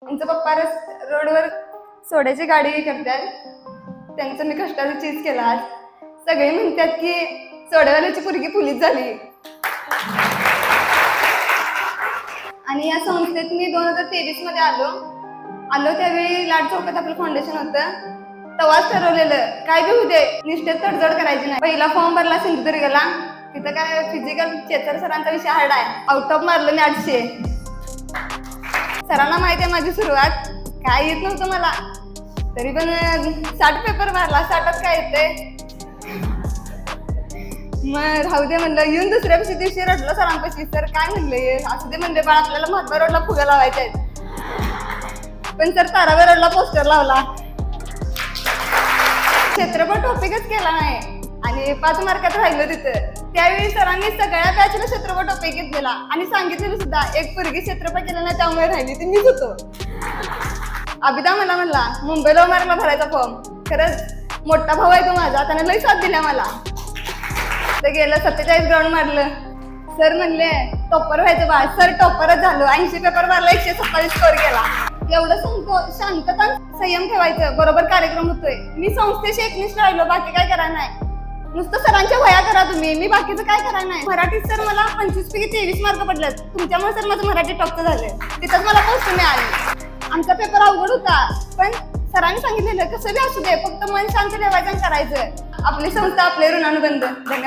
आमचा पप्पा रोडवर सोड्याची गाडी करतात. त्यांचं मी कष्टाची चीज केला. आज सगळे म्हणतात की सोड्यावाल्याची पोरगी पोलीस झाली. आणि या संस्थेत मी 2023 मध्ये आलो त्यावेळी लाड चौकात आपलं फाउंडेशन होतं. तेव्हाच ठरवलेलं काय बी होऊ दे, निष्ठेत तडजोड करायची नाही. पहिला फॉर्म भरला सिंधुदुर्गला. तिथं काय फिजिकल चेतर सरांचा विषय हार्ड आहे. आउट ऑफ मारलं मी 800. सरांना माहिती आहे माझी सुरुवात, काय येत नव्हतं मला, तरी पण 60 पेपर मारला. 60च काय येते. मग राहू दे म्हणलं. येऊन दुसऱ्या दिवशी रडलो सरांपाशी. सर काय म्हणले, असं ते म्हणले बाळ आपल्याला महात्मा रोडला फुगा लावायच्या आहेत. पण सर तारावर रोडला पोस्टर लावला. क्षेत्रफळ टॉपिकच केला नाही आणि 5 मार्कात राहिलो तिथं. त्यावेळी सरांनी सगळ्या बॅचला क्षेत्रफळ टॉपिक घेतलेला आणि सांगितलेलं सुद्धा एक पोरगी क्षेत्रफळ केलं नाही त्यामुळे राहिली ती मीच होतो. अभिदा मला म्हणला मुंबईला मारला भरायचा फॉर्म. खरंच मोठा भाऊ आहे तो माझा, त्याने लई साथ दिला मला. ते गेलं 47 ग्राउंड मारलं. सर म्हणले टॉपर व्हायचं बा. सर टॉपरच झालो. 80 पेपर मारला, 127 स्कोर केला. एवढं सांगतो, शांतता संयम ठेवायचं. बरोबर कार्यक्रम होतोय. मी संस्थेशी एकनिष्ठ राहिलो, बाकी काय करायला नाही. नुसतं सरांच्या वया करा तुम्ही, मी बाकीचं काय करायला नाही. मराठीत सर मला 25 पैकी 23 मार्क पडलेत. तुमच्यामुळे सर माझं मराठी टॉपचं झालं. तिथंच मला पोस्ट मिळाली. आमचा पेपर अवघड होता, पण सरांनी सांगितलेलं कसं बी असू दे, फक्त मन शांत ठेवायचं आणि करायचं. आपली संस्था आपले ऋणानुबंध. धन्यवाद.